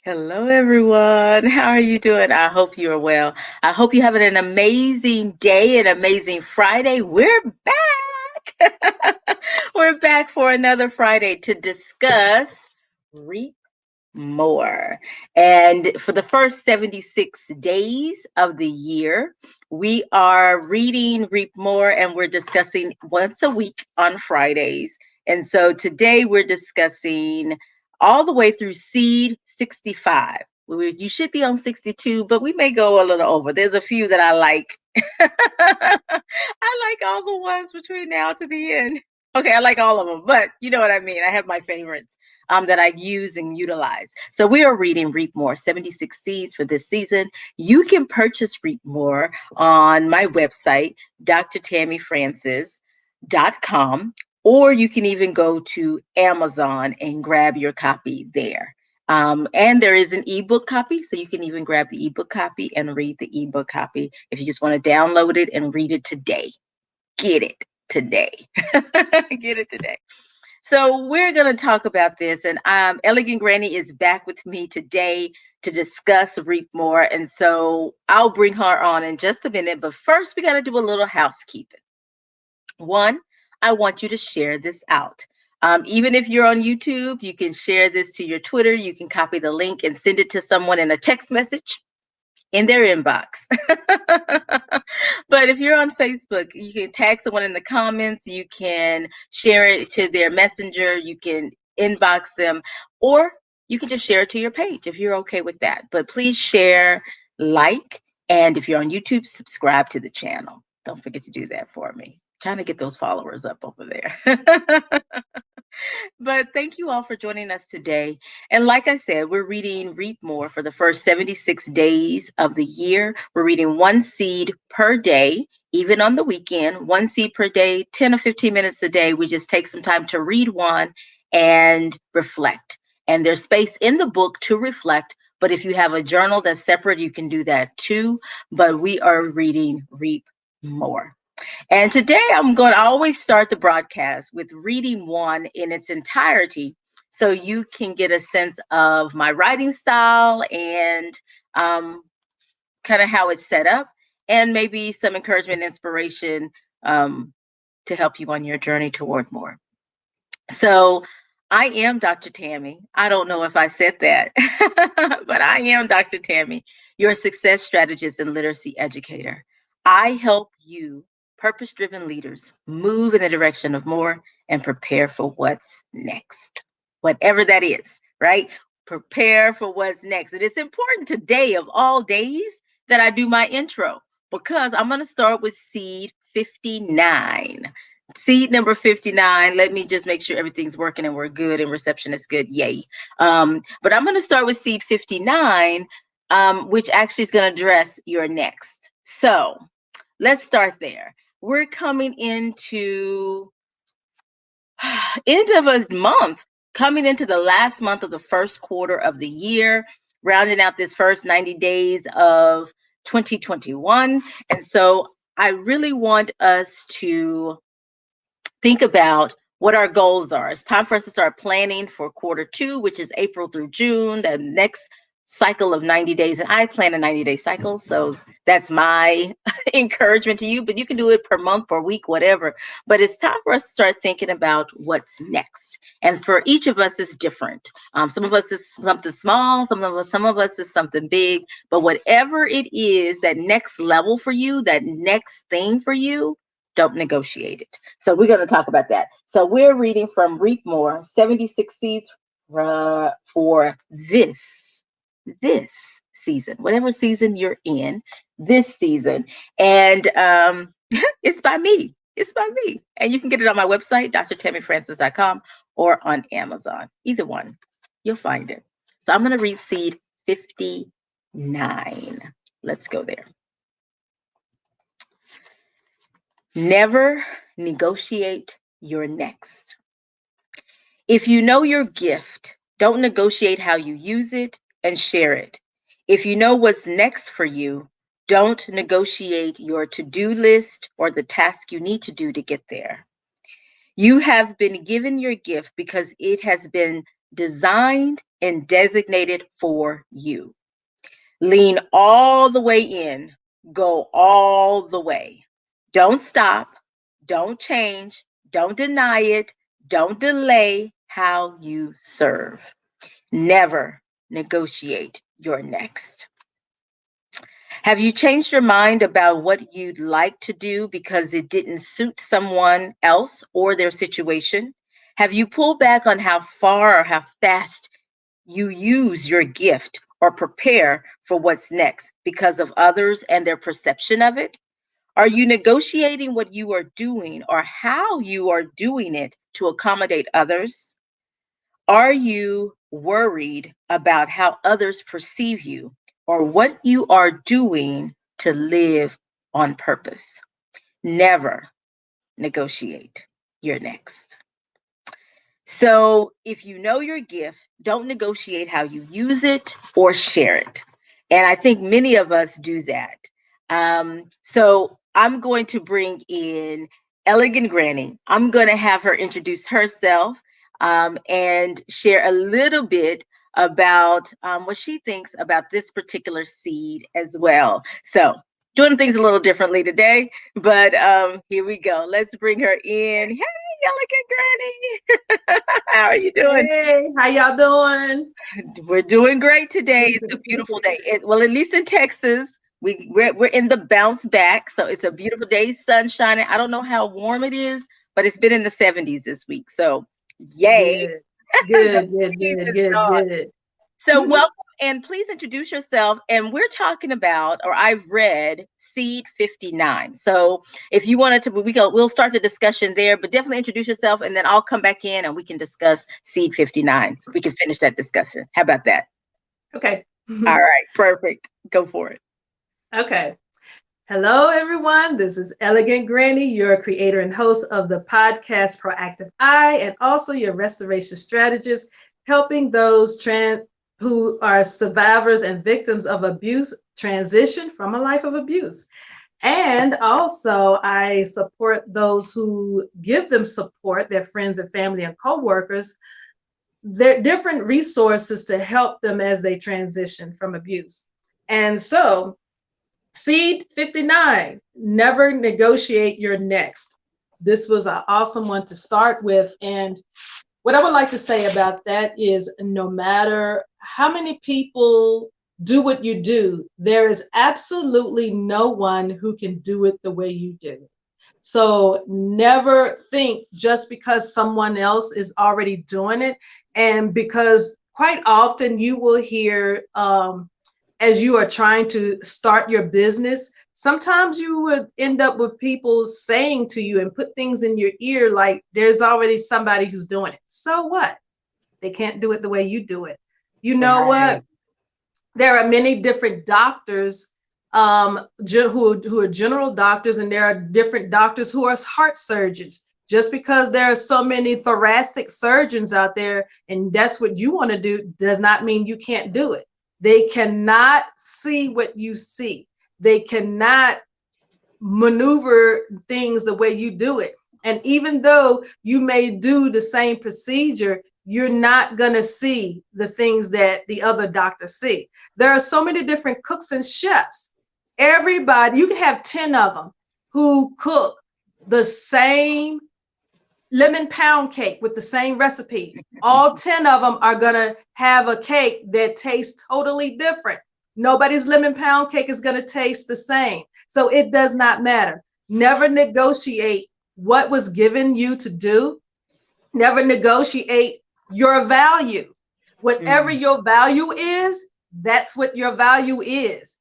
Hello, everyone. How are you doing? I hope you are well. I hope you're having an amazing day, an amazing Friday. We're back. We're back for another Friday to discuss REAP more. And for the first 76 days of the year, we are reading Reap More and we're discussing once a week on Fridays. And so today we're discussing all the way through seed 65. You should be on 62, but we may go a little over. There's a few that I like. I like all the ones between now to the end. Okay, I like all of them, but you know what I mean. I have my favorites that I use and utilize. So we are reading Reap More 76 Seeds for this season. You can purchase Reap More on my website, drtammyfrancis.com, or you can even go to Amazon and grab your copy there. And there is an ebook copy, so you can even grab the ebook copy and read the ebook copy if you just want to download it and read it today. Get it today. Get it today. So we're going to talk about this, and Elegant Granny is back with me today to discuss Reap More, and so I'll bring her on in just a minute. But first, we got to do a little housekeeping. One, I want you to share this out. Even if you're on YouTube, you can share this to your Twitter. You can copy the link and send it to someone in a text message in their inbox. But if you're on Facebook, you can tag someone in the comments, you can share it to their messenger, you can inbox them, or you can just share it to your page if you're okay with that. But please share, like, and if you're on YouTube, subscribe to the channel. Don't forget to do that for me. Trying to get those followers up over there. But thank you all for joining us today. And like I said, we're reading Reap More for the first 76 days of the year. We're reading one seed per day, even on the weekend, one seed per day, 10 or 15 minutes a day. We just take some time to read one and reflect. And there's space in the book to reflect. But if you have a journal that's separate, you can do that too. But we are reading Reap More. And today I'm going to always start the broadcast with reading one in its entirety so you can get a sense of my writing style and um, kind of how it's set up, and maybe some encouragement, inspiration um, to help you on your journey toward more. So I am Dr. Tammy. I don't know if I said that, but I am Dr. Tammy, your success strategist and literacy educator. I help you, purpose driven leaders, move in the direction of more and prepare for what's next, whatever that is, right? Prepare for what's next. And it's important today, of all days, that I do my intro because I'm going to start with seed 59. Seed number 59. Let me just make sure everything's working and we're good and reception is good. Yay. But I'm going to start with seed 59, which actually is going to address your next. So let's start there. We're coming into end of a month, coming into the last month of the first quarter of the year, rounding out this first 90 days of 2021. And so I really want us to think about what our goals are. It's time for us to start planning for quarter two, which is April through June, the next cycle of 90 days. And I plan a 90-day cycle. So that's my encouragement to you, but you can do it per month, per week, whatever. But it's time for us to start thinking about what's next. And for each of us is different. Some of us is something small, some of us is something big, but whatever it is, that next level for you, that next thing for you, don't negotiate it. So we're going to talk about that. So we're reading from Reap More, 76 Seeds for this season, whatever season you're in, this season. And it's by me. It's by me. And you can get it on my website, drtammyfrancis.com, or on Amazon. Either one, you'll find it. So I'm going to read seed 59. Let's go there. Never negotiate your next. If you know your gift, don't negotiate how you use it and share it. If you know what's next for you, don't negotiate your to-do list or the task you need to do to get there. You have been given your gift because it has been designed and designated for you. Lean all the way in, go all the way. Don't stop, don't change, don't deny it, don't delay how you serve. Never negotiate your next. Have you changed your mind about what you'd like to do because it didn't suit someone else or their situation? Have you pulled back on how far or how fast you use your gift or prepare for what's next because of others and their perception of it? Are you negotiating what you are doing or how you are doing it to accommodate others? Are you worried about how others perceive you or what you are doing to live on purpose? Never negotiate your next. So, if you know your gift, don't negotiate how you use it or share it. And I think many of us do that. So, I'm going to bring in Elegant Granny. I'm going to have her introduce herself and share a little bit about what she thinks about this particular seed as well. So, doing things a little differently today, but here we go. Let's bring her in. Hey, Elegant Granny. How are you doing? Hey, how y'all doing? We're doing great today. It's a beautiful day. Well, at least in Texas, we're in the bounce back, so it's a beautiful day, sun shining. I don't know how warm it is, but it's been in the 70s this week. So, yay! Good, The good, good, breeze good, is good, gone. good. So, welcome and please introduce yourself. And we're talking about, or I've read Seed 59. So, if you wanted to, we'll start the discussion there, but definitely introduce yourself and then I'll come back in and we can discuss Seed 59. We can finish that discussion. How about that? Okay. All right, perfect. Go for it. Okay. Hello, everyone. This is Elegant Granny, your creator and host of the podcast Proactive Eye, and also your restoration strategist, helping those who are survivors and victims of abuse transition from a life of abuse. And also, I support those who give them support, their friends and family and coworkers, their different resources to help them as they transition from abuse. And so, Seed 59, never negotiate your next. This was an awesome one to start with. And what I would like to say about that is no matter how many people do what you do, there is absolutely no one who can do it the way you do. So never think just because someone else is already doing it, and because quite often you will hear as you are trying to start your business, sometimes you would end up with people saying to you and put things in your ear like there's already somebody who's doing it. So what? They can't do it the way you do it. You know Right. what? There are many different doctors who are general doctors, and there are different doctors who are heart surgeons. Just because there are so many thoracic surgeons out there and that's what you want to do does not mean you can't do it. They cannot see what you see. They cannot maneuver things the way you do it. And even though you may do the same procedure, you're not going to see the things that the other doctors see. There are so many different cooks and chefs. Everybody, you can have 10 of them who cook the same lemon pound cake with the same recipe. All 10 of them are going to have a cake that tastes totally different. Nobody's lemon pound cake is going to taste the same. So it does not matter. Never negotiate what was given you to do. Never negotiate your value. Whatever Mm. your value is, that's what your value is.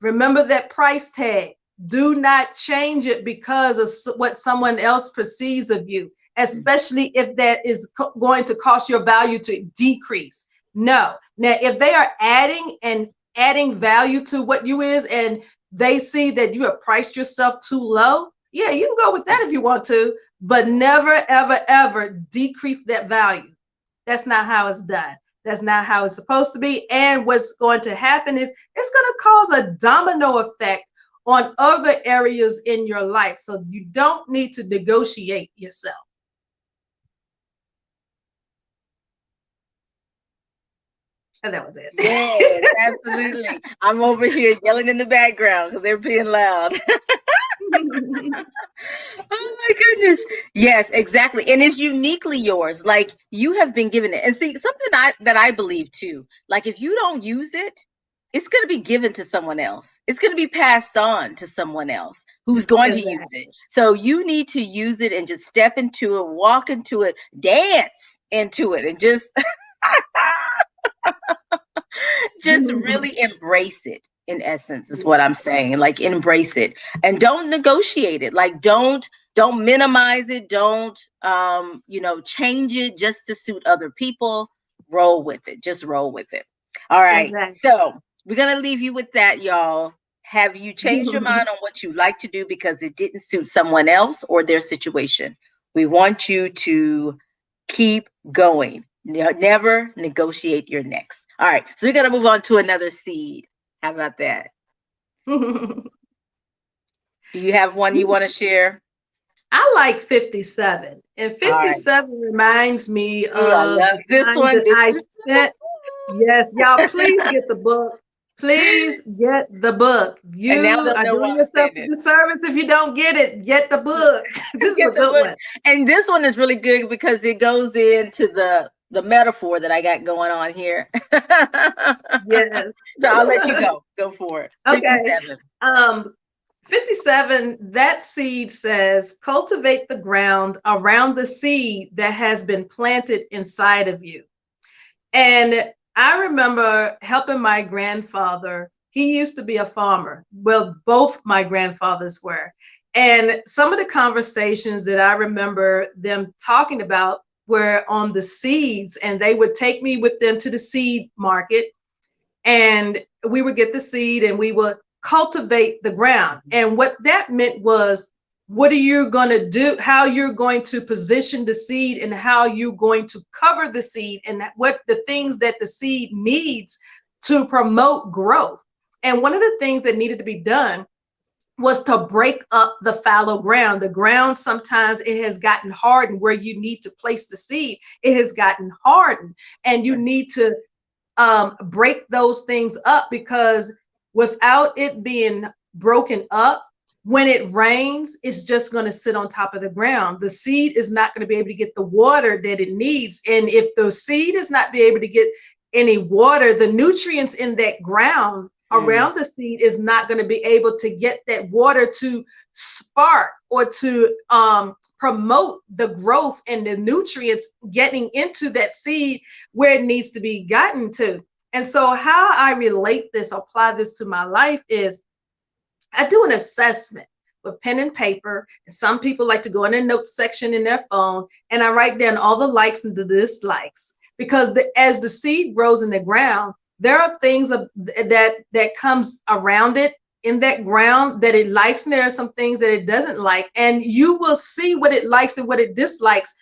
Remember that price tag. Do not change it because of what someone else perceives of you, especially if that is going to cause your value to decrease. No. Now, if they are adding value to what you is and they see that you have priced yourself too low, yeah, you can go with that if you want to, but never, ever, ever decrease that value. That's not how it's done. That's not how it's supposed to be. And what's going to happen is it's going to cause a domino effect on other areas in your life. So you don't need to negotiate yourself. And that was it. Yes, absolutely. I'm over here yelling in the background because they're being loud. Oh my goodness. Yes, exactly. And it's uniquely yours. Like you have been given it. And see, something that I believe too, like if you don't use it, it's going to be given to someone else. It's going to be passed on to someone else who's going to use it. Exactly. So you need to use it and just step into it, walk into it, dance into it, and just really embrace it, in essence, is what I'm saying. Like embrace it and don't negotiate it. Like don't minimize it. Don't change it just to suit other people. Roll with it. Just roll with it. All right. Exactly. So we're gonna leave you with that, y'all. Have you changed your mind on what you like to do because it didn't suit someone else or their situation? We want you to keep going. Never negotiate your next. All right, so we're gonna move on to another seed. How about that? Do you have one you want to share? I like 57. And All right. 57 reminds me Ooh, I of love the this time one. that This I is spent. Yes, y'all, please get the book. Please get the book. and now You they'll are know doing why I'm yourself saying a it. disservice if you don't get it. Get the book. This is a Get the good book. one. And this one is really good because it goes into the metaphor that I got going on here. Yes. So I'll let you go. Go for it. Okay. 57. Um, 57, that seed says, cultivate the ground around the seed that has been planted inside of you. And I remember helping my grandfather. He used to be a farmer. Well, both my grandfathers were. And some of the conversations that I remember them talking about were on the seeds, and they would take me with them to the seed market, and we would get the seed and we would cultivate the ground. And what that meant was, what are you going to do, how you're going to position the seed, and how you're going to cover the seed, and what the things that the seed needs to promote growth. And one of the things that needed to be done was to break up the fallow ground. The ground, sometimes it has gotten hardened where you need to place the seed. It has gotten hardened, and you need to break those things up, because without it being broken up, when it rains, it's just going to sit on top of the ground. The seed is not going to be able to get the water that it needs. And if the seed is not be able to get any water, the nutrients in that ground around the seed is not going to be able to get that water to spark or to promote the growth and the nutrients getting into that seed where it needs to be gotten to. And so how I relate this, apply this to my life, is I do an assessment with pen and paper. And some people like to go in their notes section in their phone, and I write down all the likes and the dislikes, because as the seed grows in the ground, there are things that comes around it in that ground that it likes, and there are some things that it doesn't like. And you will see what it likes and what it dislikes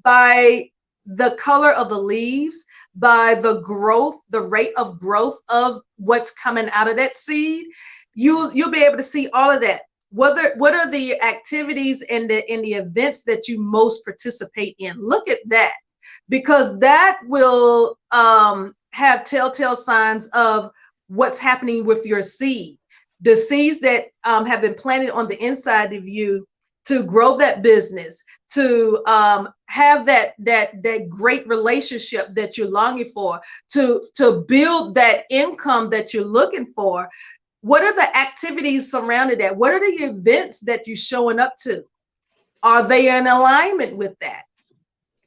by the color of the leaves, by the growth, the rate of growth of what's coming out of that seed. You'll be able to see all of that. What are the activities and the events that you most participate in? Look at that, because that will have telltale signs of what's happening with your seed. The seeds that have been planted on the inside of you to grow that business, to have that great relationship that you're longing for, to build that income that you're looking for. What are the activities surrounding that? What are the events that you're showing up to? Are they in alignment with that?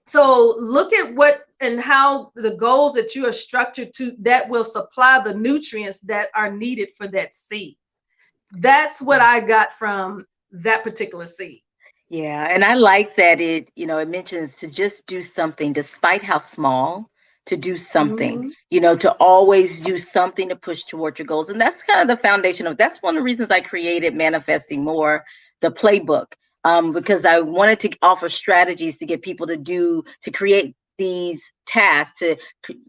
So look at what and how the goals that you are structured to, that will supply the nutrients that are needed for that seed. That's what I got from that particular seed. Yeah, and I like that it mentions to just do something despite how small, to do something, Mm-hmm. to always do something to push towards your goals. And that's kind of the foundation of that's one of the reasons I created Manifesting More, the playbook, because I wanted to offer strategies to get people to create these tasks, to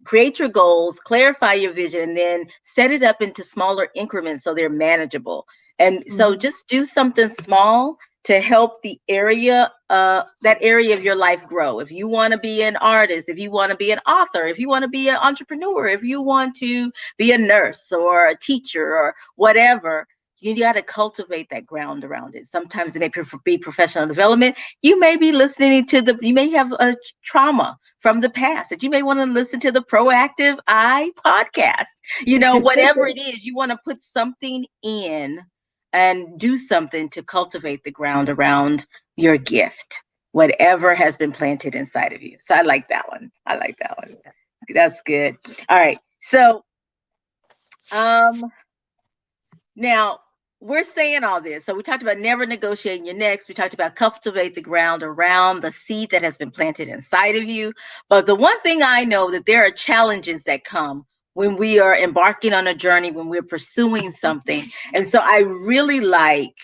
create your goals, clarify your vision, and then set it up into smaller increments so they're manageable. And so Mm-hmm. just do something small to help that area of your life grow. If you want to be an artist, if you want to be an author, if you want to be an entrepreneur, if you want to be a nurse or a teacher or whatever, you got to cultivate that ground around it. Sometimes it may be professional development. You may be listening to you may have a trauma from the past that you may want to listen to the Proactive I podcast. Whatever it is, you want to put something in and do something to cultivate the ground around your gift, whatever has been planted inside of you. So I like that one. I like that one. That's good. All right. So, now we're saying all this. So we talked about never negotiating your next. We talked about cultivate the ground around the seed that has been planted inside of you. But the one thing I know that there are challenges that come when we are embarking on a journey, when we're pursuing something. And so I really like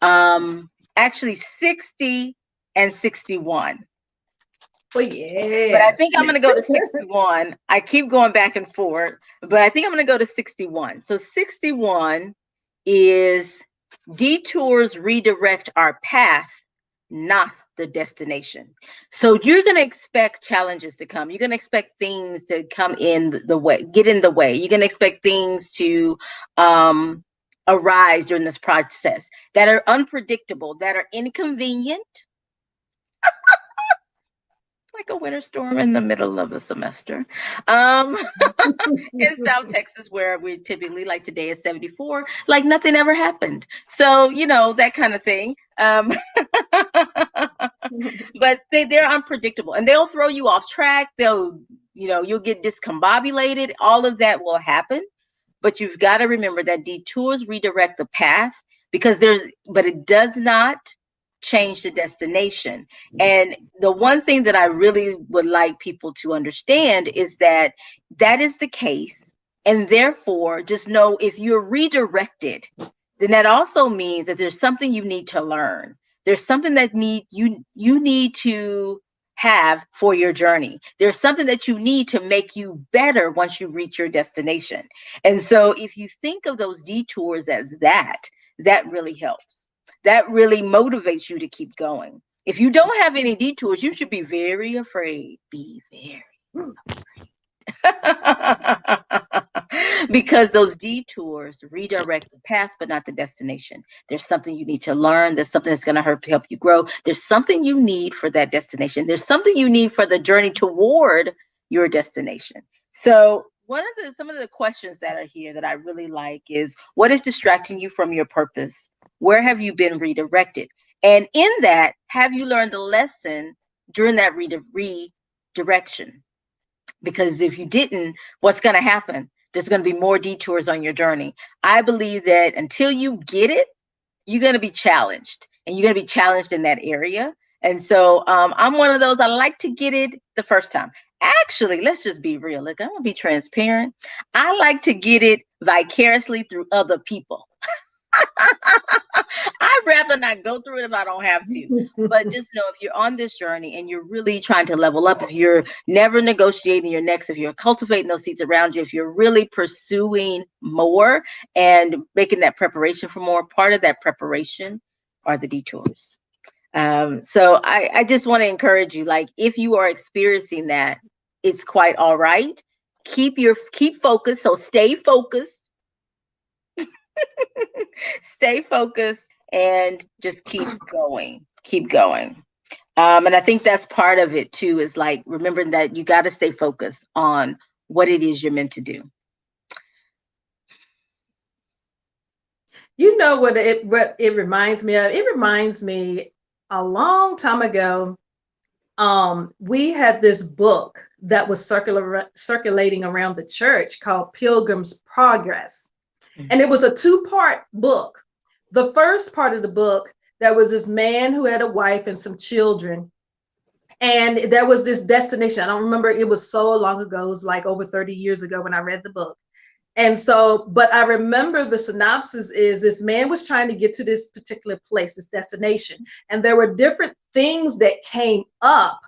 actually 60 and 61. Oh, yeah. But I think I'm going to go to 61. I keep going back and forth, but I think I'm going to go to 61. So 61 is detours redirect our path, not the destination. So you're going to expect challenges to come. You're going to expect things to come in the way, get in the way. You're going to expect things to arise during this process that are unpredictable, that are inconvenient, like a winter storm in the middle of a semester. In South Texas, where we typically, like today is 74, like nothing ever happened. So, that kind of thing. But they're unpredictable and they'll throw you off track. You'll get discombobulated. All of that will happen. But you've got to remember that detours redirect the path but it does not change the destination. And the one thing that I really would like people to understand is that is the case. And therefore, just know if you're redirected, then that also means that there's something you need to learn. There's something that you need to have for your journey. There's something that you need to make you better once you reach your destination. And so if you think of those detours as that really helps. That really motivates you to keep going. If you don't have any detours, you should be very afraid. Be very afraid. Because those detours redirect the path, but not the destination. There's something you need to learn. There's something that's going to help you grow. There's something you need for that destination. There's something you need for the journey toward your destination. So some of the questions that are here that I really like is, what is distracting you from your purpose? Where have you been redirected? And in that, have you learned a lesson during that redirection? Because if you didn't, what's going to happen? There's going to be more detours on your journey. I believe that until you get it, you're going to be challenged, and you're going to be challenged in that area. And so I'm one of those, I like to get it the first time. Actually, let's just be real. Look, I'm going to be transparent. I like to get it vicariously through other people. I'd rather not go through it if I don't have to. But just know, if you're on this journey and you're really trying to level up, if you're never negotiating your next, if you're cultivating those seats around you, if you're really pursuing more and making that preparation for more, part of that preparation are the detours. So I just want to encourage you, like, if you are experiencing that, it's quite all right. Keep focused. So stay focused. Stay focused and just keep going. And I think that's part of it too, is like remembering that you got to stay focused on what it is you're meant to do. You know what it reminds me of? It reminds me a long time ago. We had this book that was circulating around the church called Pilgrim's Progress. And it was a 2-part book. The first part of the book, there was this man who had a wife and some children. And there was this destination. I don't remember. It was so long ago. It was like over 30 years ago when I read the book. And so, but I remember the synopsis is this man was trying to get to this particular place, this destination. And there were different things that came up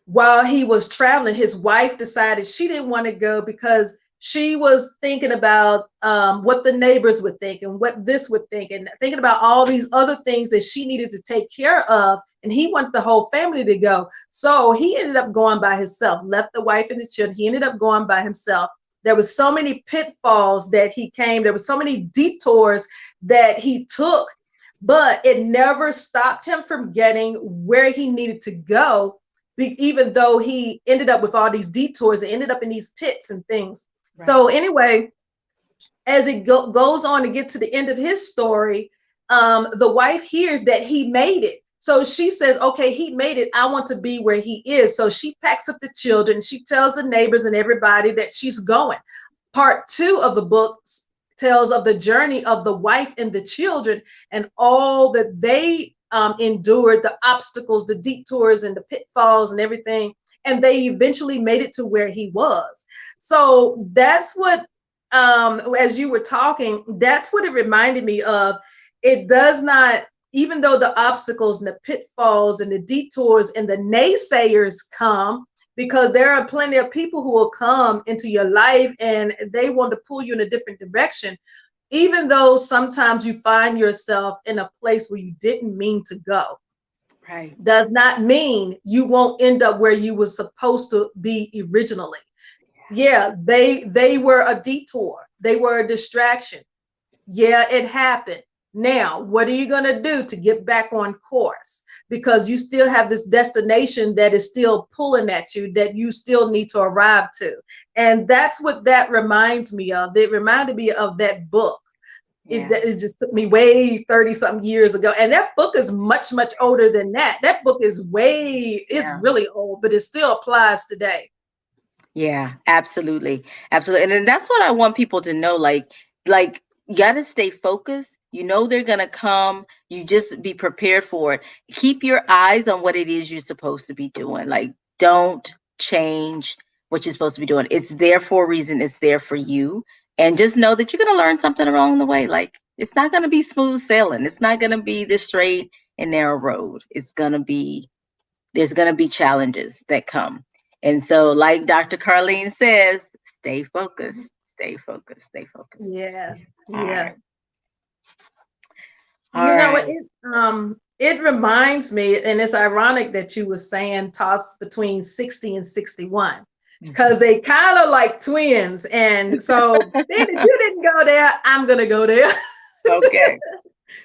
while he was traveling. His wife decided she didn't want to go because she was thinking about what the neighbors would think and what this would think, and thinking about all these other things that she needed to take care of. And he wanted the whole family to go. So he ended up going by himself, left the wife and the children. He ended up going by himself. There was so many pitfalls that he came. There were so many detours that he took, but it never stopped him from getting where he needed to go, even though he ended up with all these detours and ended up in these pits and things. Right. So anyway, as it goes on to get to the end of his story, the wife hears that he made it. So she says, okay, he made it. I want to be where he is. So she packs up the children. She tells the neighbors and everybody that she's going. Part 2 of the book tells of the journey of the wife and the children and all that they endured, the obstacles, the detours and the pitfalls and everything. And they eventually made it to where he was. So that's what, as you were talking, that's what it reminded me of. It does not, even though the obstacles and the pitfalls and the detours and the naysayers come, because there are plenty of people who will come into your life and they want to pull you in a different direction. Even though sometimes you find yourself in a place where you didn't mean to go, right, does not mean you won't end up where you were supposed to be originally. Yeah, they were a detour. They were a distraction. Yeah, it happened. Now, what are you going to do to get back on course? Because you still have this destination that is still pulling at you, that you still need to arrive to. And that's what that reminds me of. It reminded me of that book. Yeah. It just took me way 30 something years ago. And that book is much, much older than that. That book is it's really old, but it still applies today. Yeah, absolutely. Absolutely. And then that's what I want people to know. Like, you got to stay focused. You know, they're going to come. You just be prepared for it. Keep your eyes on what it is you're supposed to be doing. Like, don't change what you're supposed to be doing. It's there for a reason. It's there for you. And just know that you're going to learn something along the way. Like, it's not going to be smooth sailing. It's not going to be this straight and narrow road. There's going to be challenges that come. And so, like Dr. Carlene says, stay focused, stay focused, stay focused. Yeah. Yeah. It reminds me, and it's ironic that you were saying toss between 60 and 61, because they kind of like twins. And so, then if you didn't go there, I'm going to go there. Okay.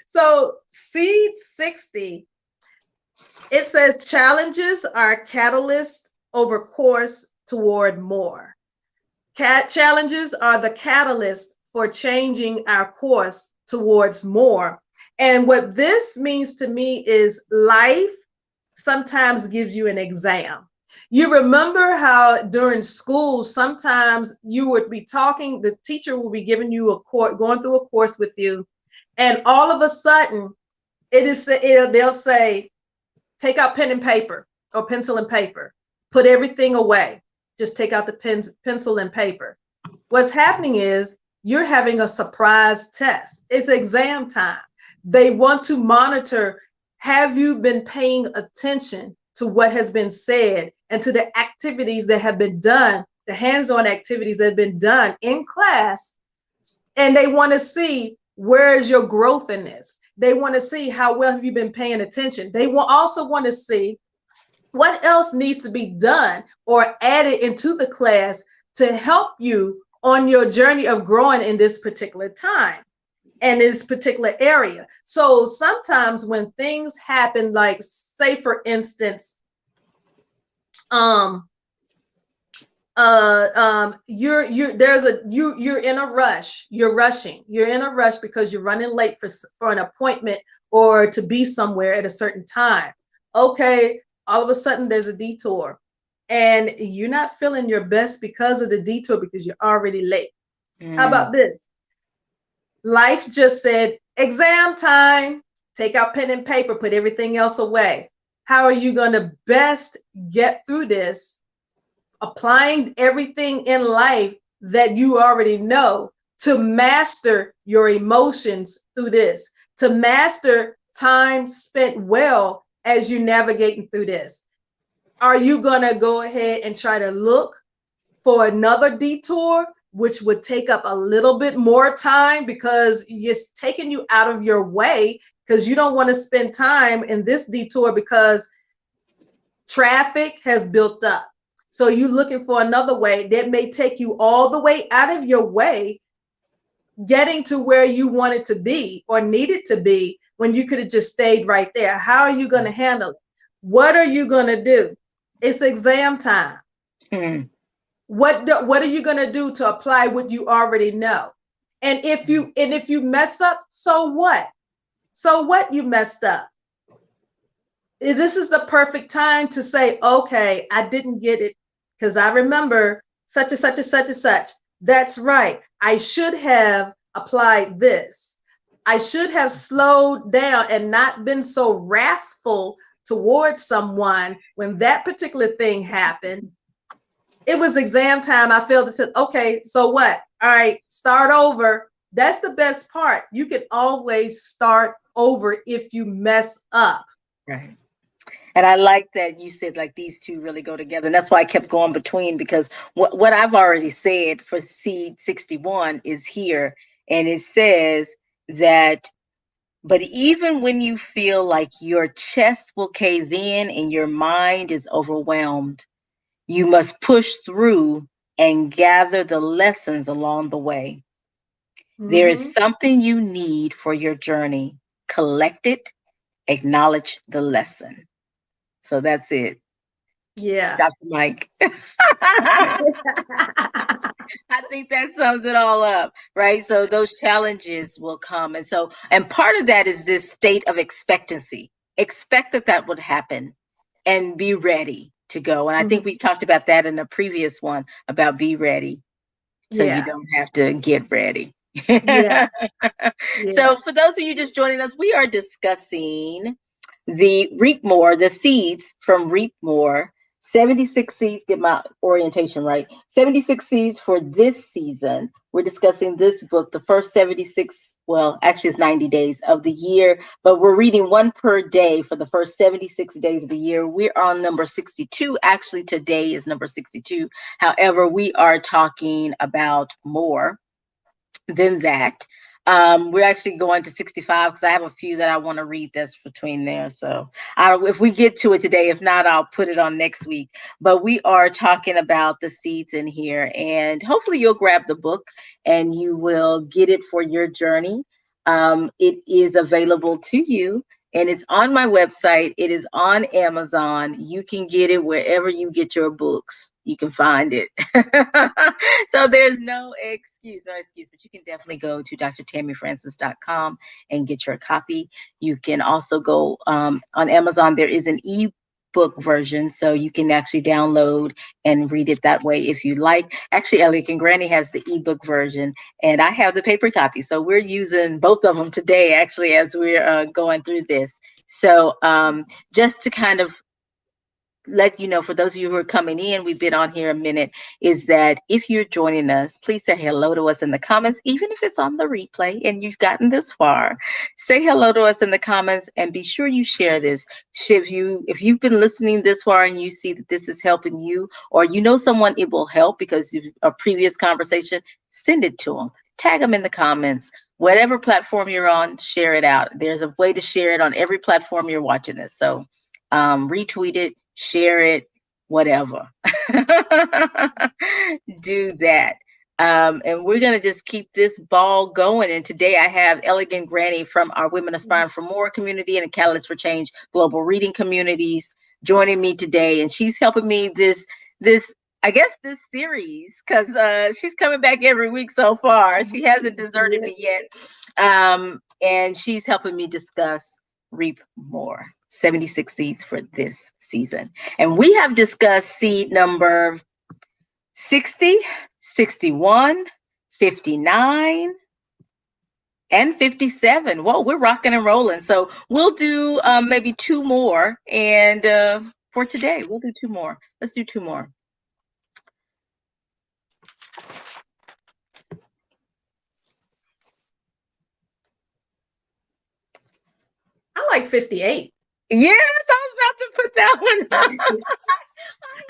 So, seed 60, it says challenges are catalyst over course toward more. Challenges are the catalyst for changing our course towards more. And what this means to me is life sometimes gives you an exam. You remember how during school, sometimes you would be talking, the teacher will be giving you a course, going through a course with you, and all of a sudden, they'll say, take out pen and paper or pencil and paper, put everything away. Just take out the pencil and paper. What's happening is you're having a surprise test. It's exam time. They want to monitor, have you been paying attention to what has been said and to the activities that have been done, the hands-on activities that have been done in class, and they want to see where is your growth in this. They want to see how well have you been paying attention. They will also want to see what else needs to be done or added into the class to help you on your journey of growing in this particular time and this particular area. So sometimes when things happen, like say for instance, you're in a rush. You're rushing. You're in a rush because you're running late for an appointment or to be somewhere at a certain time. Okay, all of a sudden there's a detour, and you're not feeling your best because of the detour because you're already late. How about this? Life just said, exam time. Take out pen and paper. Put everything else away. How are you going to best get through this? Applying everything in life that you already know to master your emotions through this, to master time spent well as you navigating through this. Are you going to go ahead and try to look for another detour which would take up a little bit more time because it's taking you out of your way, because you don't want to spend time in this detour because traffic has built up. So you're looking for another way that may take you all the way out of your way, getting to where you wanted to be or needed to be when you could have just stayed right there. How are you going to handle it? What are you going to do? It's exam time. Mm. What are you going to do to apply what you already know? And if you mess up, so what? So what, you messed up? This is the perfect time to say, okay, I didn't get it because I remember such and such and such and such. That's right. I should have applied this. I should have slowed down and not been so wrathful towards someone when that particular thing happened. It was exam time. I failed it. Okay, so what? All right, start over. That's the best part. You can always start over if you mess up. Right. And I like that you said like these two really go together. And that's why I kept going between, because what I've already said for seed 61 is here. And it says that, but even when you feel like your chest will cave in and your mind is overwhelmed, you must push through and gather the lessons along the way. There is Mm-hmm. something you need for your journey. Collect it, acknowledge the lesson. So that's it. Yeah. Dr. Mike. I think that sums it all up, right? So those challenges will come. And part of that is this state of expectancy. Expect that that would happen and be ready to go. And I think Mhm. we talked about that in the previous one about be ready so you Yeah. don't have to get ready. Yeah. Yeah. So for those of you just joining us, we are discussing the REAPMORE, the seeds from REAPMORE. 76 seeds, get my orientation right. 76 seeds for this season. We're discussing this book, the first 76, well, actually it's 90 days of the year, but we're reading one per day for the first 76 days of the year. We're on number 62. Actually, today is number 62. However, we are talking about more than that. We're actually going to 65 because I have a few that I want to read that's between there. So if we get to it today, if not, I'll put it on next week. But we are talking about the seeds in here, and hopefully you'll grab the book and you will get it for your journey. It is available to you. And it's on my website. It is on Amazon. You can get it wherever you get your books. You can find it. So there's no excuse, but you can definitely go to drtammyfrancis.com and get your copy. You can also go on Amazon. There is an ebook version, so you can actually download and read it that way if you like. Actually, Elliot and Granny has the ebook version, and I have the paper copy. So we're using both of them today, actually, as we're going through this. So just to kind of let you know, for those of you who are coming in, we've been on here a minute, is that if you're joining us, please say hello to us in the comments, even if it's on the replay and you've gotten this far. Say hello to us in the comments and be sure you share this. If you've been listening this far and you see that this is helping you, or you know someone it will help because of a previous conversation, send it to them. Tag them in the comments. Whatever platform you're on, share it out. There's a way to share it on every platform you're watching this. So retweet it, share it, whatever. Do that. And we're going to just keep this ball going. And today I have Elegant Granny from our Women Aspiring for More community and a Catalyst for Change global reading communities joining me today. And she's helping me I guess this series, because she's coming back every week so far. She hasn't deserted me yet. And she's helping me discuss Reap More. 76 seeds for this season. And we have discussed seed number 60, 61, 59, and 57. Whoa, we're rocking and rolling. So we'll do maybe two more. And for today, we'll do two more. Let's do two more. I like 58. Yes, I was about to put that one up.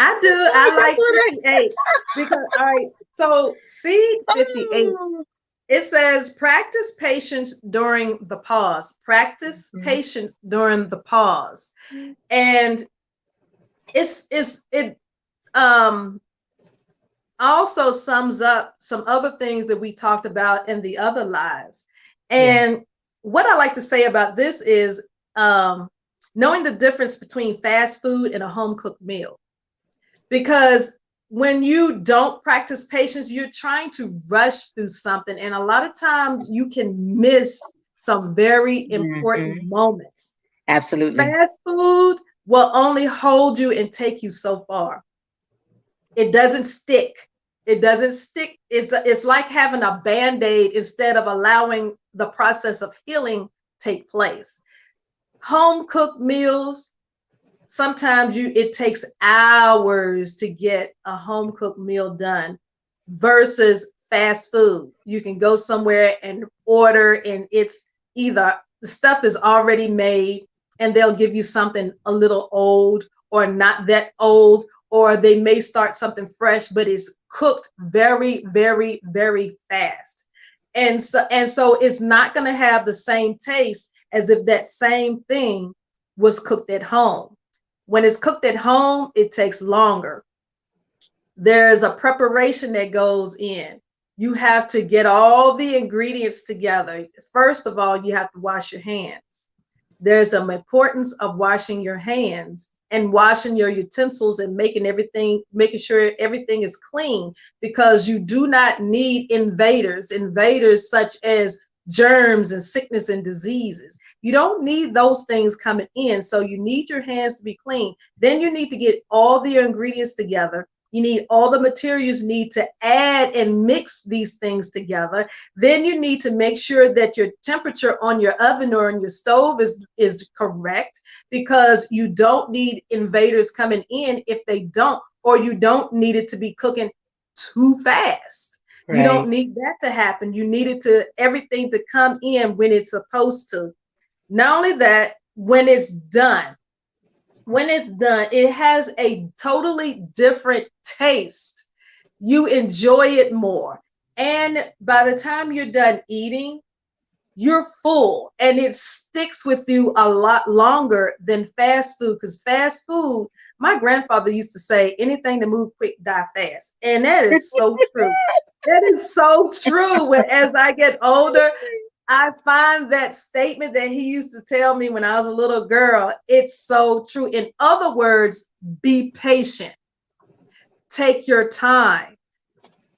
I do. Oh, I that's like what 58 because, all right. So, see I. 58. Oh. It says practice patience during the pause. Practice Mhm. patience during the pause. And it um also sums up some other things that we talked about in the other lives. Yeah. And what I like to say about this is knowing the difference between fast food and a home cooked meal. Because when you don't practice patience, you're trying to rush through something. And a lot of times you can miss some very important Hmm. moments. Absolutely. Fast food will only hold you and take you so far. It doesn't stick. It doesn't stick. It's like having a band-aid instead of allowing the process of healing take place. Home cooked meals, sometimes it takes hours to get a home cooked meal done versus fast food. You can go somewhere and order, and it's either the stuff is already made and they'll give you something a little old or not that old, or they may start something fresh but it's cooked very very very fast. And so it's not going to have the same taste as if that same thing was cooked at home. When it's cooked at home, it takes longer. There's a preparation that goes in. You have to get all the ingredients together. First of all, you have to wash your hands. There's some importance of washing your hands and washing your utensils and making sure everything is clean, because you do not need invaders such as germs and sickness and diseases. You don't need those things coming in. So you need your hands to be clean. Then you need to get all the ingredients together. You need all the materials you need to add and mix these things together. Then you need to make sure that your temperature on your oven or on your stove is correct, because you don't need invaders coming in if they don't, or you don't need it to be cooking too fast. You don't Right. need that to happen. You need it to everything to come in when it's supposed to. Not only that, when it's done, it has a totally different taste. You enjoy it more. And by the time you're done eating, you're full and it sticks with you a lot longer than fast food. Because fast food, my grandfather used to say, anything to move quick, die fast. And that is so true. That is so true. When as I get older, I find that statement that he used to tell me when I was a little girl, it's so true. In other words, be patient, take your time.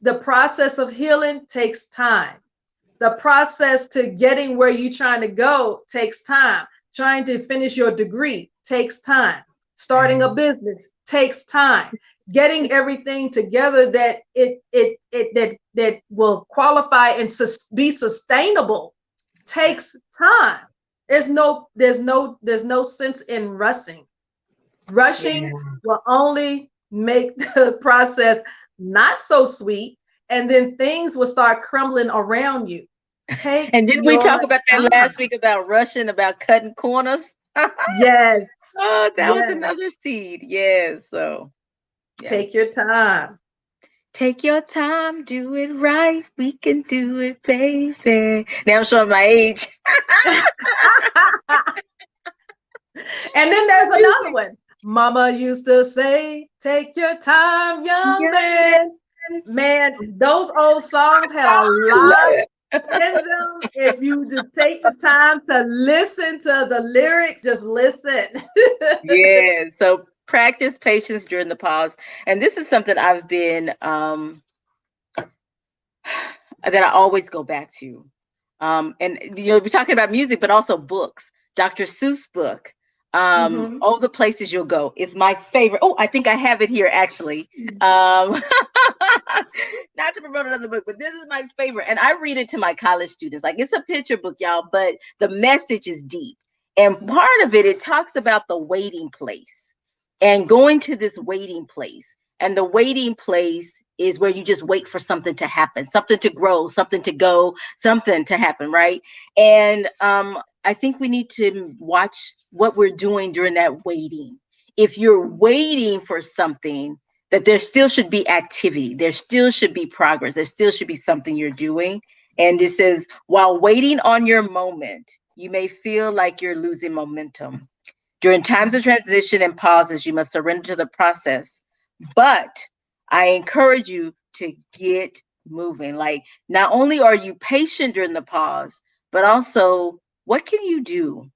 The process of healing takes time. The process to getting where you're trying to go takes time. Trying to finish your degree takes time. Starting a Right. business takes time. Getting everything together that that will qualify and be sustainable takes time. There's no sense in rushing. Rushing Yeah. will only make the process not so sweet, and then things will start crumbling around you. Take And didn't we your talk about that last time. week about Russian, about cutting corners? Yes, Oh, that was yes. another seed. Yes. So, yeah. Take your time. Take your time, do it right. We can do it, baby. Now I'm showing my age. And then there's another one. Mama used to say, take your time, young Young man. man. Man, those old songs had a I lot love in it. them. If you just take the time to listen to the lyrics, just listen. Yeah. So practice patience during the pause. And this is something I've been that I always go back to. And we're talking about music, but also books. Dr. Seuss book, Mhm. All the Places You'll Go is my favorite. Oh, I think I have it here actually. Not to promote another book, but this is my favorite. And I read it to my college students. Like it's a picture book, y'all, but the message is deep. And part of it, it talks about the waiting place and going to this waiting place. And the waiting place is where you just wait for something to happen, something to grow, something to go, something to happen, right? And I think we need to watch what we're doing during that waiting. If you're waiting for something, that there still should be activity, there still should be progress, there still should be something you're doing. And it says, while waiting on your moment, you may feel like you're losing momentum. During times of transition and pauses, you must surrender to the process. But I encourage you to get moving. Like, not only are you patient during the pause, but also, what can you do?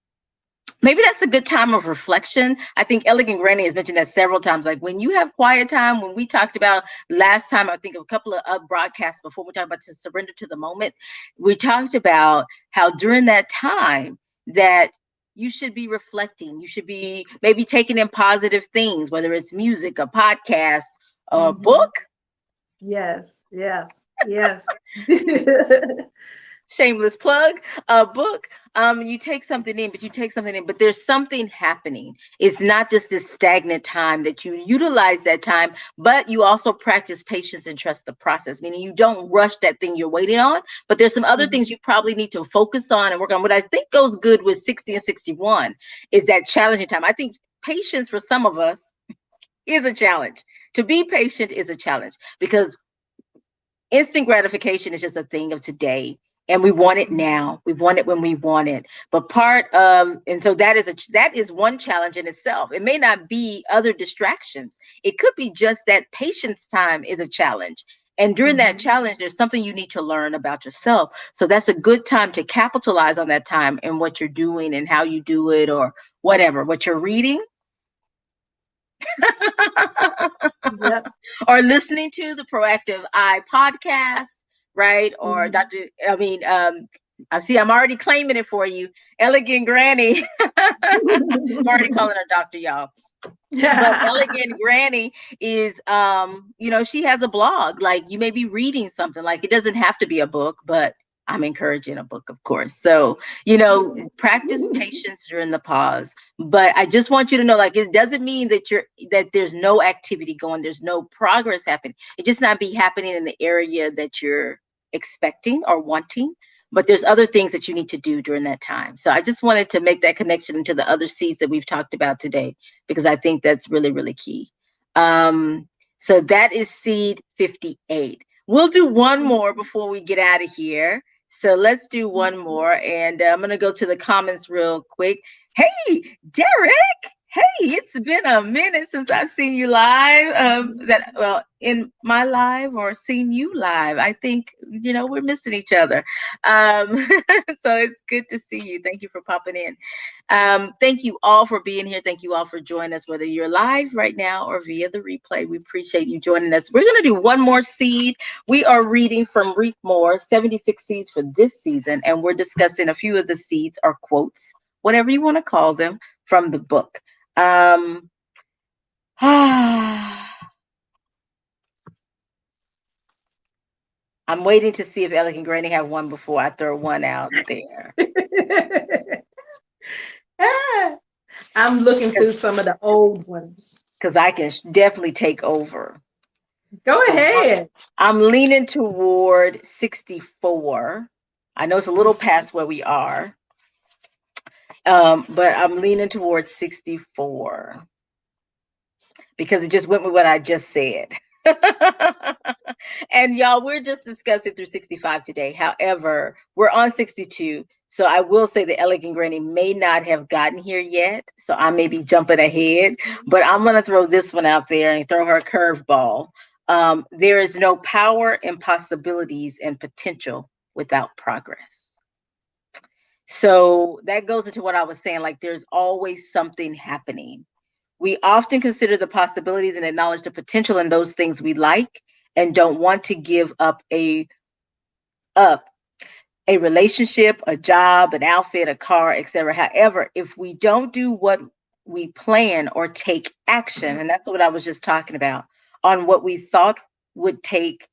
Maybe that's a good time of reflection. I think Elegant Granny has mentioned that several times. Like, when you have quiet time, when we talked about last time, I think a couple of broadcasts before, we talked about to surrender to the moment. We talked about how during that time that you should be reflecting. You should be maybe taking in positive things, whether it's music, a podcast, a Mhm. book. Yes, yes, yes. Shameless plug, a book. You take something in, but there's something happening. It's not just this stagnant time, that you utilize that time, but you also practice patience and trust the process, meaning you don't rush that thing you're waiting on. But there's some other things Mhm. you probably need to focus on and work on. What I think goes good with 60 and 61 is that challenging time. I think patience for some of us is a challenge. To be patient is a challenge, because instant gratification is just a thing of today, and we want it now, we want it when we want it. But part of, and so that is one challenge in itself. It may not be other distractions, it could be just that patience time is a challenge. And during that Mhm. challenge, there's something you need to learn about yourself. So that's a good time to capitalize on that time and what you're doing and how you do it, or whatever, what you're reading, Yep. or listening to the Proactive I podcast, right? Or Mhm. Dr. I mean, I see I'm already claiming it for you, Elegant Granny. I'm already calling her Doctor, y'all. But Elegant Granny is, she has a blog. Like, you may be reading something, like, it doesn't have to be a book, but I'm encouraging a book, of course. So, practice patience during the pause. But I just want you to know, like, it doesn't mean that there's no activity going, there's no progress happening. It just not be happening in the area that you're expecting or wanting. But there's other things that you need to do during that time. So I just wanted to make that connection into the other seeds that we've talked about today, because I think that's really, really key. Um, so that is seed 58. We'll do one more before we get out of here. So let's do one more. And I'm going to go to the comments real quick. Hey, Derek. Hey, it's been a minute since I've seen you live. In my live, or seen you live. I think, we're missing each other. Um, so it's good to see you. Thank you for popping in. Thank you all for being here. Thank you all for joining us, whether you're live right now or via the replay. We appreciate you joining us. We're going to do one more seed. We are reading from REAPMORE, 76 seeds for this season, and we're discussing a few of the seeds or quotes, whatever you want to call them, from the book. Um, I'm waiting to see if Ellie and Granny have one before I throw one out there, I'm looking through some of the old ones. because I can definitely take over. Go So ahead. I'm leaning toward 64. I know it's a little Mhm. past where we are, but I'm leaning towards 64, because it just went with what I just said. And y'all, we're just discussing through 65 today. However, we're on 62. So I will say the Elegant Granny may not have gotten here yet. So I may be jumping ahead, but I'm going to throw this one out there and throw her a curveball. There is no power in possibilities and potential without progress. So that goes into what I was saying. Like, there's always something happening. We often consider the possibilities and acknowledge the potential in those things we like, and don't want to give up a relationship, a job, an outfit, a car, etc. However, if we don't do what we plan or take action, and that's what I was just talking about, on what we thought would take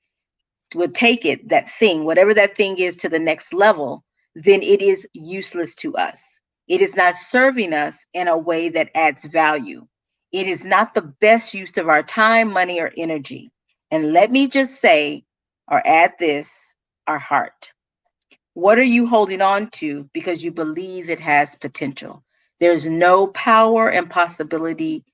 that thing, whatever that thing is, to the next level, then it is useless to us. It is not serving us in a way that adds value. It is not the best use of our time, money, or energy. And let me just say, or add this, our heart. What are you holding on to because you believe it has potential? There's no power and possibility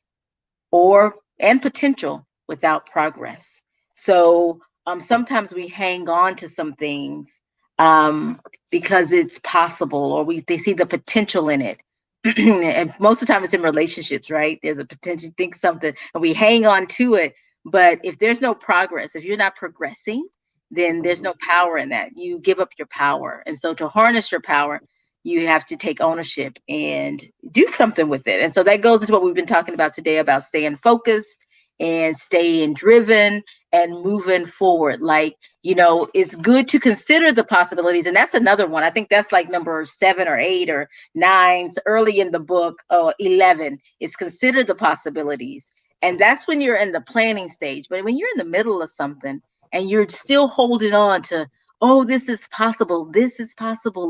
or and potential without progress. So sometimes we hang on to some things um, because it's possible, or they see the potential in it. And most of the time, it's in relationships, right? There's a potential, think something, and we hang on to it. But if there's no progress, if you're not progressing, then there's no power in that. You give up your power, and so to harness your power, you have to take ownership and do something with it. And so that goes into what we've been talking about today about staying focused and staying driven and moving forward. Like, it's good to consider the possibilities. And that's another one. I think that's like number 7 or 8 or 9, early in the book. 11 is consider the possibilities. And that's when you're in the planning stage. But when you're in the middle of something and you're still holding on to, oh, this is possible,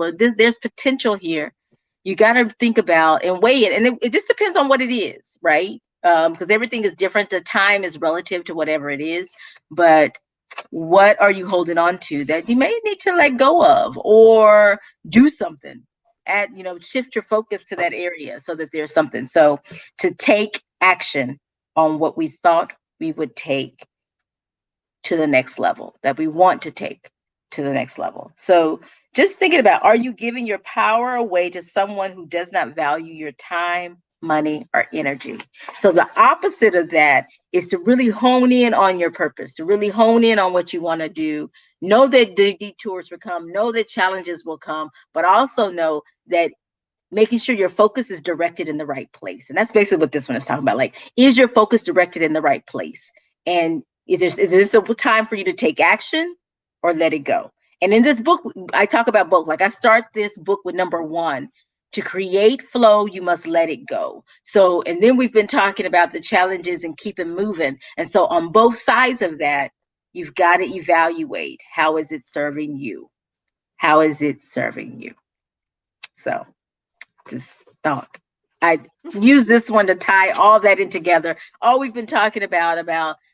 or there's potential here, you got to think about and weigh it. And it just depends on what it is, right? Because everything is different. The time is relative to whatever it is. But what are you holding on to that you may need to let go of or do something? Shift your focus to that area so that there's something. So to take action on what we thought we would take to the next level, that we want to take to the next level. So just thinking about, are you giving your power away to someone who does not value your time, money, or energy? So the opposite of that is to really hone in on your purpose, to really hone in on what you want to do. Know that the detours will come, know that challenges will come, but also know that making sure your focus is directed in the right place. And that's basically what this one is talking about. Like, is your focus directed in the right place? And is this a time for you to take action or let it go? And in this book, I talk about both. Like, I start this book with number 1. To create flow, you must let it go. So, and then we've been talking about the challenges and keep it moving. And so on both sides of that, you've got to evaluate, how is it serving you? How is it serving you? So just thought I'd use this one to tie all that in together. All we've been talking about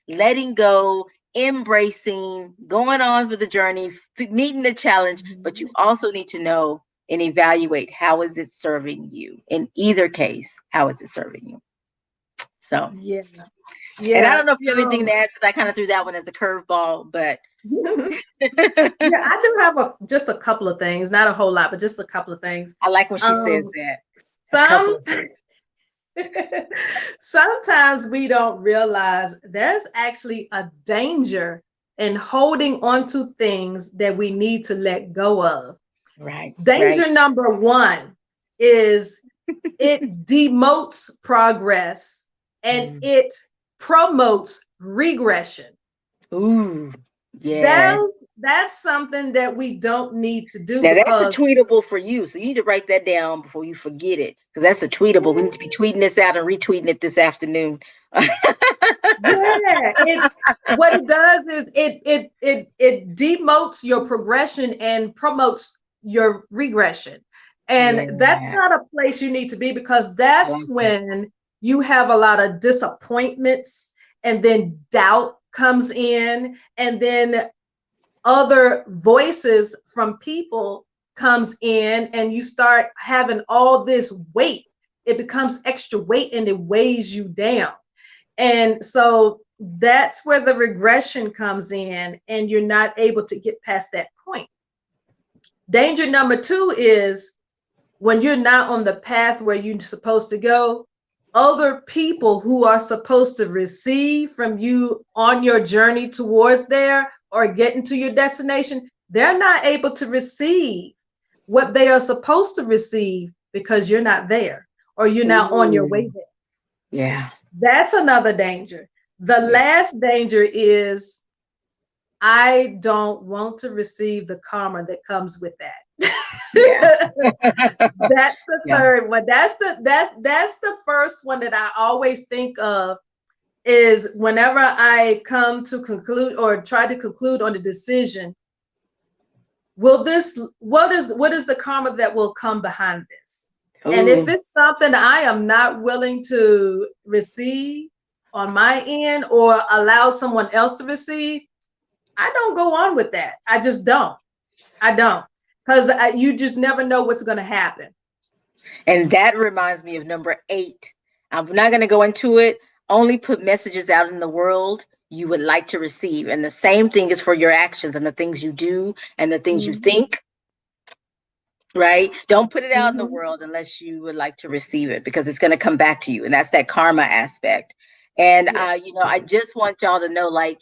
letting go, embracing, going on with the journey, meeting the challenge, but you also need to know and evaluate, how is it serving you? In either case, how is it serving you? So, Yeah. and I Yeah. don't know if you have anything So to add, since I kind of threw that one as a curveball, but yeah, I do have just a couple of things, not a whole lot, but just a couple of things. I like when she says Um, that. A couple some of things. sometimes we don't realize there's actually a danger in holding on to things that we need to let go of. Right, right. Danger number 1 is it demotes progress and Mm. it promotes regression. Ooh, That, yes. that's something that we don't need to do Now that's a because tweetable for you. So you need to write that down before you forget it. Because that's a tweetable. We need to be tweeting this out and retweeting it this afternoon. yeah, it what it does is it demotes your progression and promotes your regression. And that's Yeah. not a place you need to be, because I that's like that. when you have a lot of disappointments, and then doubt comes in, and then other voices from people comes in, and you start having all this weight. It becomes extra weight and it weighs you down. And so that's where the regression comes in, and you're not able to get past that point. Danger number 2 is when you're not on the path where you're supposed to go, other people who are supposed to receive from you on your journey towards there or getting to your destination, they're not able to receive what they are supposed to receive because you're not there, or you're not on your way Ooh, there. yeah. That's another danger. The Yeah. last danger is I don't want to receive the karma that comes with Yeah. that. That's the Yeah. third one. That's the first one that I always think of, is whenever I come to conclude or try to conclude on the decision, will this what is the karma that will come behind this? And if Ooh. it's something I am not willing to receive on my end or allow someone else to receive, I don't go on with that. I just don't. I don't. because you just never know what's going to happen. And that reminds me of number 8. I'm not going to go into it. Only put messages out in the world you would like to receive. And the same thing is for your actions and the things you do and the things you Mm-hmm. think, right? Don't put it out in the Mm-hmm. world unless you would like to receive it, because it's going to come back to you. And that's that karma aspect. And, Yeah. I just want y'all to know, like,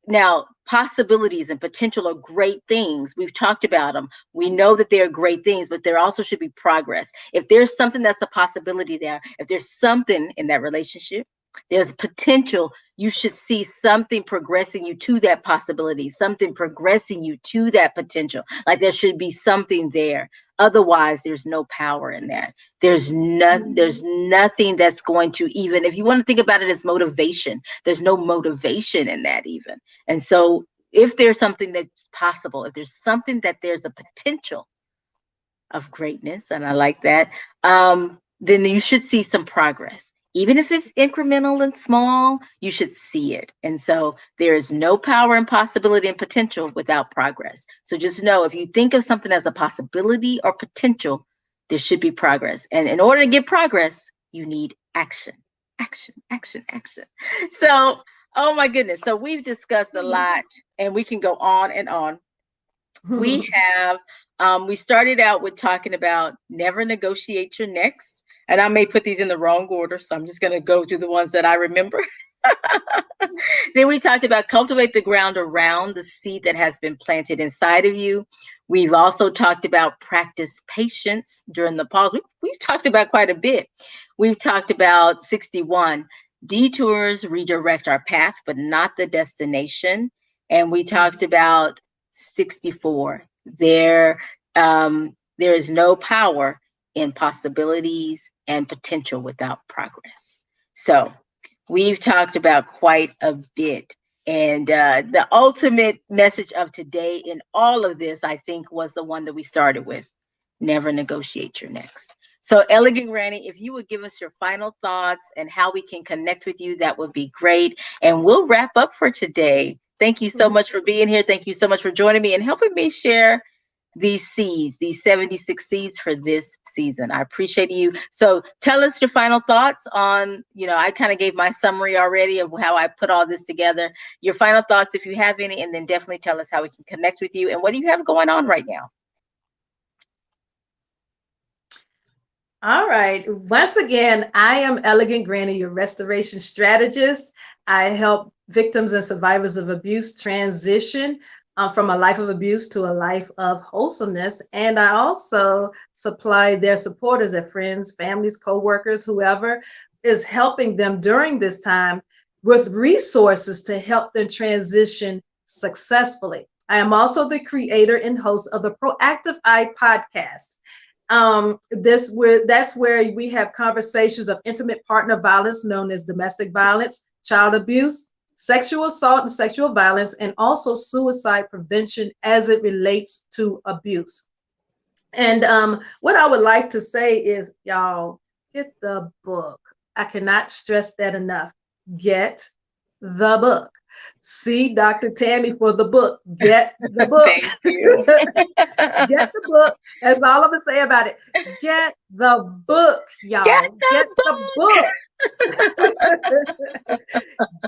now, possibilities and potential are great things. We've talked about them. We know that they're great things, but there also should be progress. If there's something that's a possibility there, if there's something in that relationship, there's potential. You should see something progressing you to that possibility, something progressing you to that potential. Like there should be something there. Otherwise, there's no power in that. There's nothing that's going to, even if you want to think about it as motivation, there's no motivation in that even. And so if there's something that's possible, if there's something that there's a potential of greatness, and I like that, then you should see some progress. Even if it's incremental and small, you should see it. And so there is no power and possibility and potential without progress. So just know, if you think of something as a possibility or potential, there should be progress. And in order to get progress, you need action, action, action, action. So, oh my goodness. So we've discussed a lot, and we can go on and on. We have, we started out with talking about never negotiate your next. And I may put these in the wrong order, so I'm just going to go through the ones that I remember. Then we talked about cultivate the ground around the seed that has been planted inside of you. We've also talked about practice patience during the pause. We've talked about quite a bit. We've talked about 61 detours redirect our path, but not the destination. And we talked about 64. There is no power in possibilities and potential without progress. So we've talked about quite a bit. And the ultimate message of today in all of this, I think, was the one that we started with: never negotiate your next. So, Elegant Granny, if you would give us your final thoughts and how we can connect with you, that would be great. And we'll wrap up for today. Thank you so much for being here. Thank you so much for joining me and helping me share these seeds, these 76 seeds for this season. I appreciate you. So tell us your final thoughts on, I kind of gave my summary already of how I put all this together. Your final thoughts, if you have any, and then definitely tell us how we can connect with you and what do you have going on right now? All right. Once again, I am Elegant Granny, your restoration strategist. I help victims and survivors of abuse transition from a life of abuse to a life of wholesomeness. And I also supply their supporters, their friends, families, co-workers, whoever is helping them during this time with resources to help them transition successfully. I am also the creator and host of the Proactive I podcast. That's where we have conversations of intimate partner violence known as domestic violence, child abuse, sexual assault and sexual violence, and also suicide prevention as it relates to abuse. And what I would like to say is, y'all, get the book. I cannot stress that enough. Get the book. See Dr. Tammy for the book. Get the book. Thank you. Get the book. That's all I'm gonna say about it. Get the book, Get y'all. the Get the book. Get the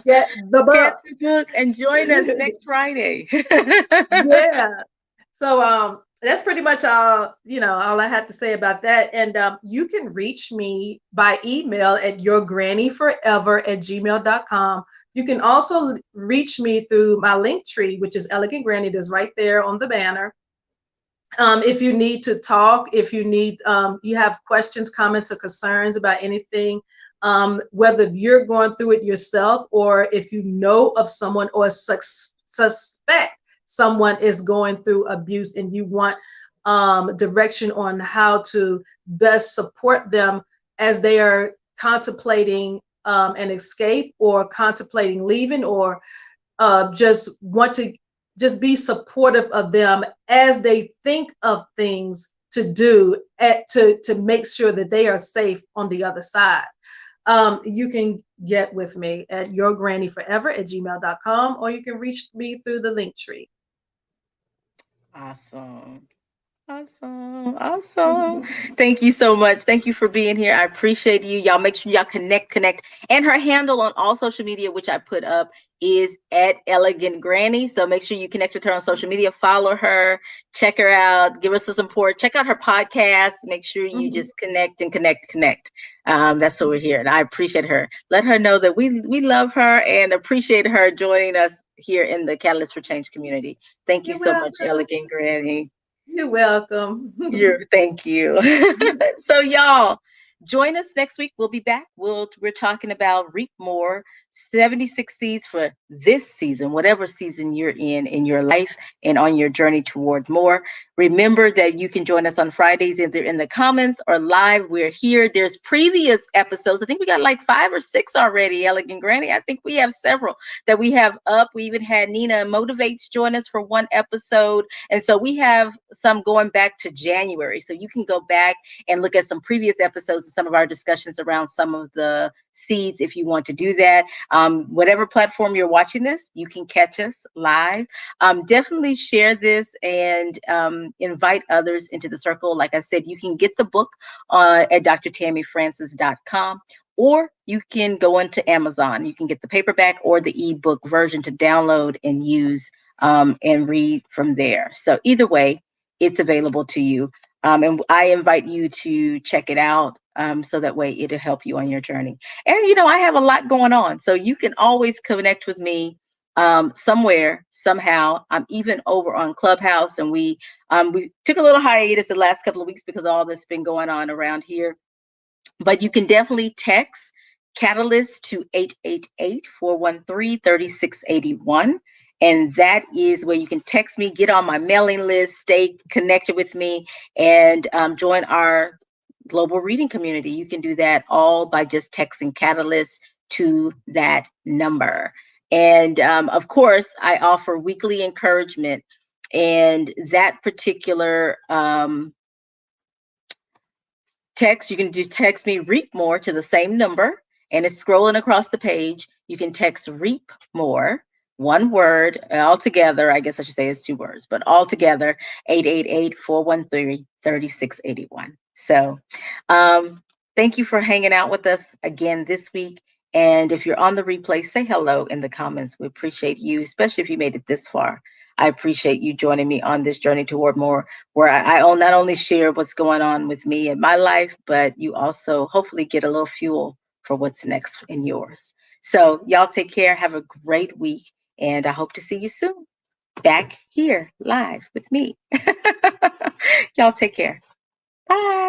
Get book. the book and join us next Friday. Yeah. So that's pretty much all I had to say about that. And you can reach me by email at yourgrannyforever@gmail.com. You can also reach me through my link tree, which is Elegant Granny, that's right there on the banner. If you need to talk, if you have questions, comments, or concerns about anything, whether you're going through it yourself or if you know of someone or suspect someone is going through abuse and you want direction on how to best support them as they are contemplating an escape or contemplating leaving or just want to just be supportive of them as they think of things to do to make sure that they are safe on the other side. You can get with me at yourgrannyforever@gmail.com, or you can reach me through the link tree. Awesome. Awesome. Awesome. Thank you so much. Thank you for being here. I appreciate you. Y'all make sure y'all connect. And her handle on all social media, which I put up, is at Elegant Granny. So make sure you connect with her on social media, follow her, check her out, give us some support, check out her podcast. Make sure you just connect. That's what we're here. And I appreciate her. Let her know that we love her and appreciate her joining us here in the Catalyst for Change community. Thank you You're so much, welcome. Elegant Granny. You're welcome. Thank you. So y'all join us next week. We'll be back. We're talking about Reap More 76 seeds for this season, whatever season you're in your life and on your journey toward more. Remember that you can join us on Fridays either in the comments or live. We're here. There's previous episodes. I think we got like 5 or 6 already, Elegant Granny. I think we have several that we have up. We even had Nina Motivates join us for one episode. And so we have some going back to January. So you can go back and look at some previous episodes and some of our discussions around some of the seeds if you want to do that. Whatever platform you're watching this, you can catch us live. Definitely share this and invite others into the circle. Like I said, you can get the book at drtammyfrancis.com. Or you can go into Amazon. You can get the paperback or the ebook version to download and use and read from there. So either way, it's available to you. And I invite you to check it out so that way it'll help you on your journey. And, I have a lot going on. So you can always connect with me somewhere, somehow. I'm even over on Clubhouse, and we took a little hiatus the last couple of weeks because all this been going on around here. But you can definitely text Catalyst to 888-413-3681. And that is where you can text me, get on my mailing list, stay connected with me, and join our global reading community. You can do that all by just texting Catalyst to that number. And of course, I offer weekly encouragement. And that particular text, you can just text me Reap More to the same number, and it's scrolling across the page. You can text Reap More, one word, all together. I guess I should say it's 2 words, but all together, 888-413-3681. So thank you for hanging out with us again this week. And if you're on the replay, say hello in the comments. We appreciate you, especially if you made it this far. I appreciate you joining me on this journey toward more, where I not only share what's going on with me in my life, but you also hopefully get a little fuel for what's next in yours. So y'all take care. Have a great week. And I hope to see you soon back here live with me. Y'all take care. Bye.